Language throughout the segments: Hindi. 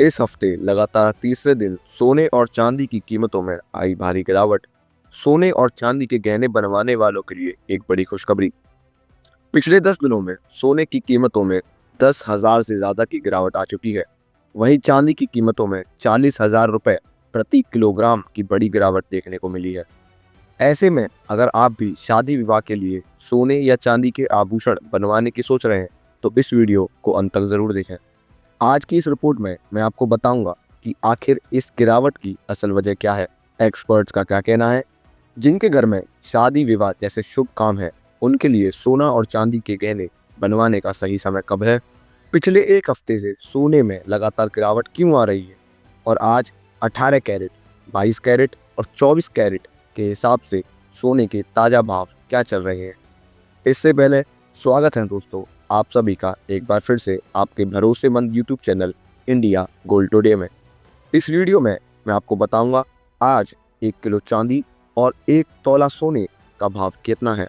इस हफ्ते लगातार तीसरे दिन सोने और चांदी की कीमतों में आई भारी गिरावट। सोने और चांदी के गहने बनवाने वालों के लिए एक बड़ी खुशखबरी। पिछले 10 दिनों में सोने की कीमतों में 10,000 से ज्यादा की गिरावट आ चुकी है। वहीं चांदी की कीमतों में 40,000 रुपए प्रति किलोग्राम की बड़ी गिरावट देखने को मिली है। ऐसे में अगर आप भी शादी विवाह के लिए सोने या चांदी के आभूषण बनवाने की सोच रहे हैं तो इस वीडियो को अंत तक जरूर देखें। आज की इस रिपोर्ट में मैं आपको बताऊंगा कि आखिर इस गिरावट की असल वजह क्या है, एक्सपर्ट्स का क्या कहना है, जिनके घर में शादी विवाह जैसे शुभ काम है उनके लिए सोना और चांदी के गहने बनवाने का सही समय कब है, पिछले एक हफ्ते से सोने में लगातार गिरावट क्यों आ रही है और आज 18 कैरेट, 22 कैरेट और 24 कैरेट के हिसाब से सोने के ताज़ा भाव क्या चल रहे हैं। इससे पहले स्वागत है दोस्तों आप सभी का एक बार फिर से आपके भरोसेमंद YouTube channel India gold today में। इस वीडियो में मैं आपको बताऊंगा आज 1 किलो चांदी और 1 तोला सोने का भाव कितना है।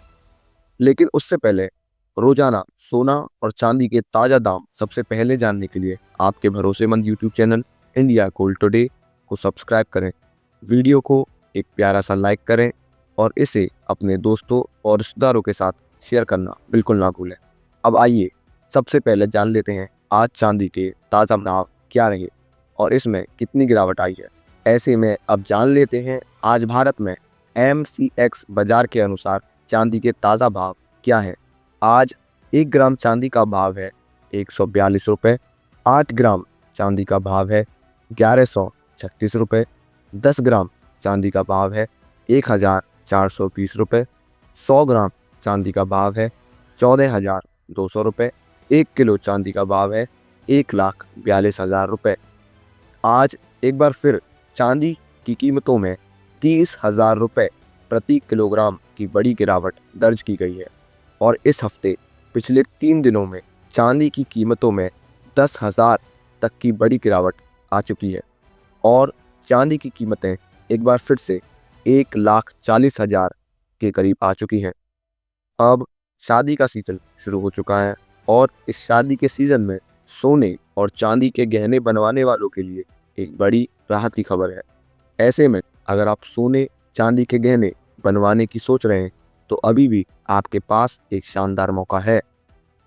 लेकिन उससे पहले रोजाना सोना और चांदी के ताज़ा दाम सबसे पहले जानने के लिए आपके भरोसेमंद YouTube channel India gold today को सब्सक्राइब करें, वीडियो को एक प्यारा सा लाइक करें और इसे अपने दोस्तों और रिश्तेदारों के साथ शेयर करना बिल्कुल ना भूलें। अब आइए सबसे पहले जान लेते हैं आज चांदी के ताज़ा भाव क्या रहे और इसमें कितनी गिरावट आई है। ऐसे में अब जान लेते हैं आज भारत में MCX बाजार के अनुसार चांदी के ताज़ा भाव क्या है। आज 1 ग्राम चांदी का भाव है 142 रुपये, 8 ग्राम चांदी का भाव है 1136 रुपये, 10 ग्राम चांदी का भाव है 1420 रुपये, 100 ग्राम चांदी का भाव है 14,200 रुपये, 1 किलो चांदी का भाव है 1,42,000 रुपये। आज एक बार फिर चांदी की कीमतों में 30,000 रुपये प्रति किलोग्राम की बड़ी गिरावट दर्ज की गई है और इस हफ्ते पिछले 3 दिनों में चांदी की कीमतों में 10,000 तक की बड़ी गिरावट आ चुकी है और चांदी की कीमतें एक बार फिर से 1,40,000 के करीब आ चुकी हैं। अब शादी का सीज़न शुरू हो चुका है और इस शादी के सीज़न में सोने और चांदी के गहने बनवाने वालों के लिए एक बड़ी राहत की खबर है। ऐसे में अगर आप सोने चांदी के गहने बनवाने की सोच रहे हैं तो अभी भी आपके पास एक शानदार मौका है।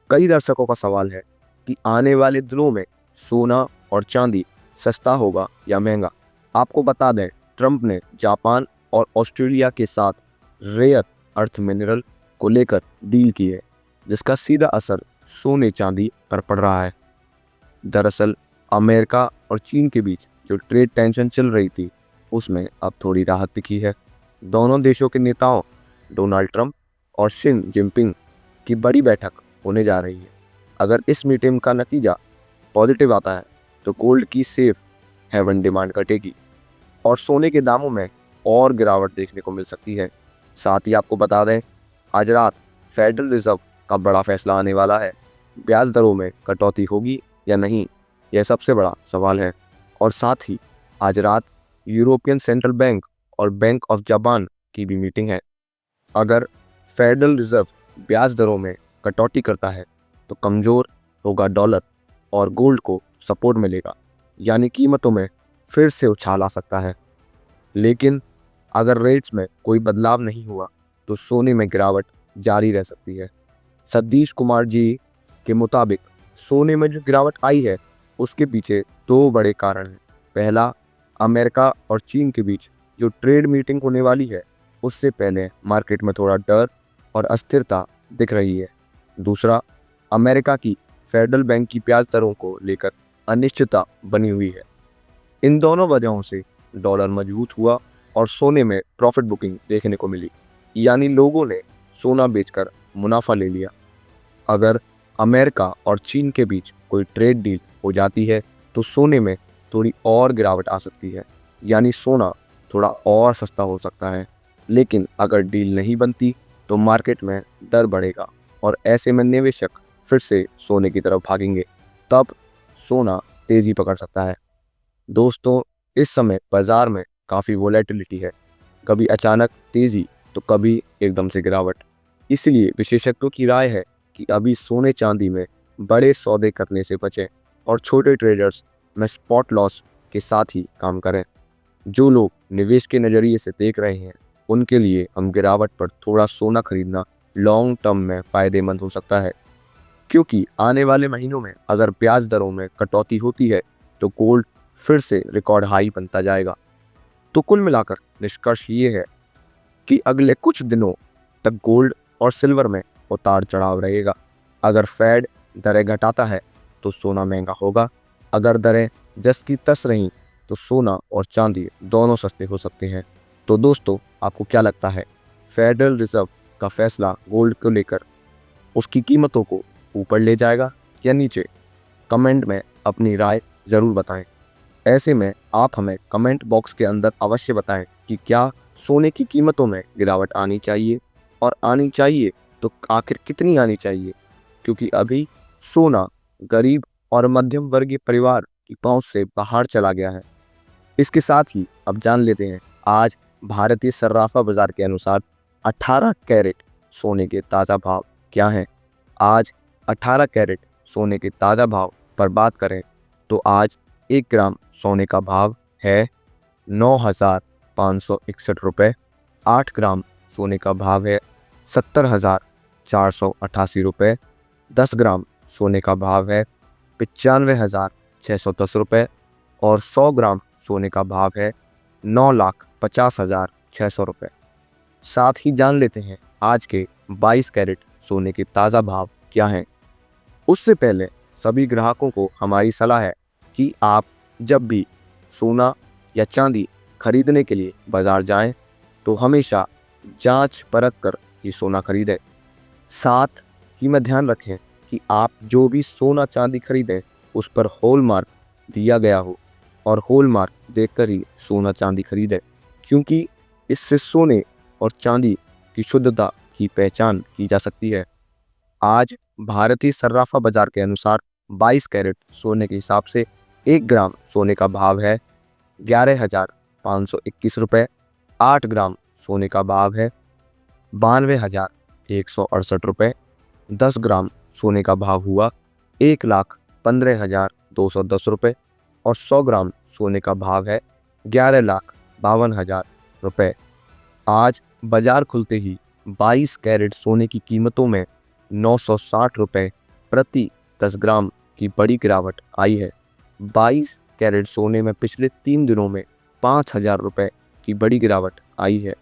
कई दर्शकों का सवाल है कि आने वाले दिनों में सोना और चांदी सस्ता होगा या महंगा। आपको बता दें ट्रंप ने जापान और ऑस्ट्रेलिया के साथ रेयर अर्थ मिनरल को लेकर डील की है जिसका सीधा असर सोने चांदी पर पड़ रहा है। दरअसल अमेरिका और चीन के बीच जो ट्रेड टेंशन चल रही थी उसमें अब थोड़ी राहत दिखी है। दोनों देशों के नेताओं डोनाल्ड ट्रंप और शी जिनपिंग की बड़ी बैठक होने जा रही है। अगर इस मीटिंग का नतीजा पॉजिटिव आता है तो गोल्ड की सेफ हेवन डिमांड घटेगी और सोने के दामों में और गिरावट देखने को मिल सकती है। साथ ही आपको बता दें आज रात फेडरल रिजर्व का बड़ा फैसला आने वाला है। ब्याज दरों में कटौती होगी या नहीं, यह सबसे बड़ा सवाल है। और साथ ही आज रात यूरोपियन सेंट्रल बैंक और बैंक ऑफ जापान की भी मीटिंग है। अगर फेडरल रिजर्व ब्याज दरों में कटौती करता है तो कमज़ोर होगा डॉलर और गोल्ड को सपोर्ट मिलेगा, यानी कीमतों में फिर से उछाल आ सकता है। लेकिन अगर रेट्स में कोई बदलाव नहीं हुआ तो सोने में गिरावट जारी रह सकती है। सतीश कुमार जी के मुताबिक सोने में जो गिरावट आई है उसके पीछे 2 बड़े कारण हैं। पहला, अमेरिका और चीन के बीच जो ट्रेड मीटिंग होने वाली है उससे पहले मार्केट में थोड़ा डर और अस्थिरता दिख रही है। दूसरा, अमेरिका की फेडरल बैंक की ब्याज दरों को लेकर अनिश्चितता बनी हुई है। इन दोनों वजहों से डॉलर मजबूत हुआ और सोने में प्रॉफिट बुकिंग देखने को मिली, यानी लोगों ने सोना बेचकर मुनाफा ले लिया। अगर अमेरिका और चीन के बीच कोई ट्रेड डील हो जाती है तो सोने में थोड़ी और गिरावट आ सकती है, यानी सोना थोड़ा और सस्ता हो सकता है। लेकिन अगर डील नहीं बनती तो मार्केट में डर बढ़ेगा और ऐसे में निवेशक फिर से सोने की तरफ भागेंगे, तब सोना तेजी पकड़ सकता है। दोस्तों, इस समय बाजार में काफ़ी वोलेटिलिटी है, कभी अचानक तेजी तो कभी एकदम से गिरावट। इसलिए विशेषज्ञों की राय है कि अभी सोने चांदी में बड़े सौदे करने से बचें और छोटे ट्रेडर्स में स्पॉट लॉस के साथ ही काम करें। जो लोग निवेश के नज़रिए से देख रहे हैं उनके लिए हम गिरावट पर थोड़ा सोना खरीदना लॉन्ग टर्म में फ़ायदेमंद हो सकता है, क्योंकि आने वाले महीनों में अगर ब्याज दरों में कटौती होती है तो गोल्ड फिर से रिकॉर्ड हाई बनता जाएगा। तो कुल मिलाकर निष्कर्ष ये है कि अगले कुछ दिनों तक गोल्ड और सिल्वर में उतार चढ़ाव रहेगा। अगर फेड दरें घटाता है तो सोना महंगा होगा, अगर दरें जस की तस रहीं तो सोना और चांदी दोनों सस्ते हो सकते हैं। तो दोस्तों, आपको क्या लगता है, फेडरल रिजर्व का फैसला गोल्ड को लेकर उसकी कीमतों को ऊपर ले जाएगा या नीचे? कमेंट में अपनी राय ज़रूर बताएं। ऐसे में आप हमें कमेंट बॉक्स के अंदर अवश्य बताएं कि क्या सोने की कीमतों में गिरावट आनी चाहिए, और आनी चाहिए तो आखिर कितनी आनी चाहिए, क्योंकि अभी सोना गरीब और मध्यम वर्गीय परिवार की पहुंच से बाहर चला गया है। इसके साथ ही अब जान लेते हैं आज भारतीय सर्राफा बाजार के अनुसार 18 कैरेट सोने के ताज़ा भाव क्या हैं। आज 18 कैरेट सोने के ताज़ा भाव पर बात करें तो आज 1 ग्राम सोने का भाव है 9,561 रुपये। 8 ग्राम सोने का भाव है 70,488 रुपये। 10 ग्राम सोने का भाव है 95,610 रुपये और 100 ग्राम सोने का भाव है 9,50,600 रुपये। साथ ही जान लेते हैं आज के 22 कैरेट सोने के ताज़ा भाव क्या हैं। उससे पहले सभी ग्राहकों को हमारी सलाह है कि आप जब भी सोना या चांदी खरीदने के लिए बाज़ार जाएं तो हमेशा जांच परख कर ही सोना खरीदें। साथ ही में ध्यान रखें कि आप जो भी सोना चांदी खरीदें उस पर हॉलमार्क दिया गया हो, और हॉलमार्क देखकर ही सोना चांदी खरीदें, क्योंकि इससे सोने और चांदी की शुद्धता की पहचान की जा सकती है। आज भारतीय सर्राफा बाजार के अनुसार 22 कैरेट सोने के हिसाब से 1 ग्राम सोने का भाव है 11,521 रुपये। 8 ग्राम सोने का भाव है 92,168 रुपये। 10 ग्राम सोने का भाव हुआ 1,15,210 रुपये और 100 ग्राम सोने का भाव है 11,52,000 रुपये। आज बाजार खुलते ही 22 कैरेट सोने की कीमतों में 960 रुपये प्रति 10 ग्राम की बड़ी गिरावट आई है। 22 कैरेट सोने में पिछले 3 दिनों में 5,000 रुपये की बड़ी गिरावट आई है।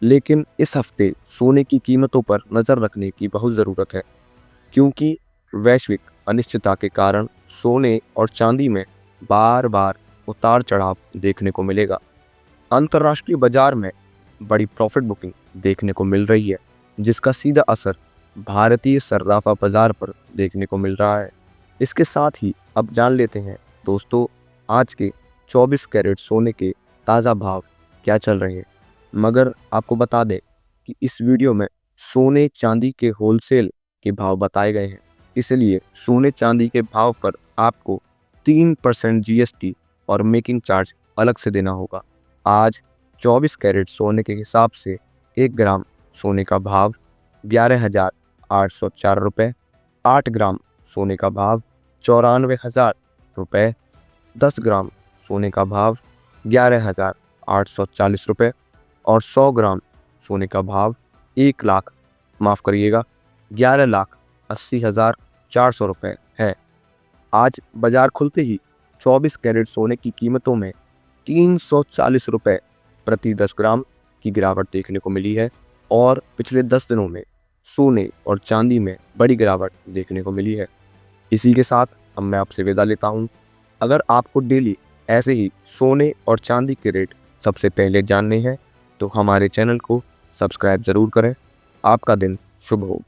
लेकिन इस हफ्ते सोने की कीमतों पर नज़र रखने की बहुत ज़रूरत है, क्योंकि वैश्विक अनिश्चितता के कारण सोने और चांदी में बार बार उतार चढ़ाव देखने को मिलेगा। अंतर्राष्ट्रीय बाजार में बड़ी प्रॉफिट बुकिंग देखने को मिल रही है, जिसका सीधा असर भारतीय सर्राफा बाजार पर देखने को मिल रहा है। इसके साथ ही अब जान लेते हैं दोस्तों, आज के 24 कैरेट सोने के ताज़ा भाव क्या चल रहे हैं। मगर आपको बता दें कि इस वीडियो में सोने चांदी के होलसेल के भाव बताए गए हैं, इसलिए सोने चांदी के भाव पर आपको 3% GST और मेकिंग चार्ज अलग से देना होगा। आज 24 कैरेट सोने के हिसाब से 1 ग्राम सोने का भाव 11,804 रुपये। 8 ग्राम सोने का भाव 94,000 रुपये। 10 ग्राम सोने का भाव 11,840 रुपये और 100 ग्राम सोने का भाव 11,80,400 रुपये है। आज बाजार खुलते ही 24 कैरेट सोने की कीमतों में 340 रुपये प्रति 10 ग्राम की गिरावट देखने को मिली है, और पिछले 10 दिनों में सोने और चांदी में बड़ी गिरावट देखने को मिली है। इसी के साथ अब मैं आपसे विदा लेता हूँ। अगर आपको डेली ऐसे ही सोने और चांदी के रेट सबसे पहले जानने हैं तो हमारे चैनल को सब्सक्राइब ज़रूर करें। आपका दिन शुभ हो।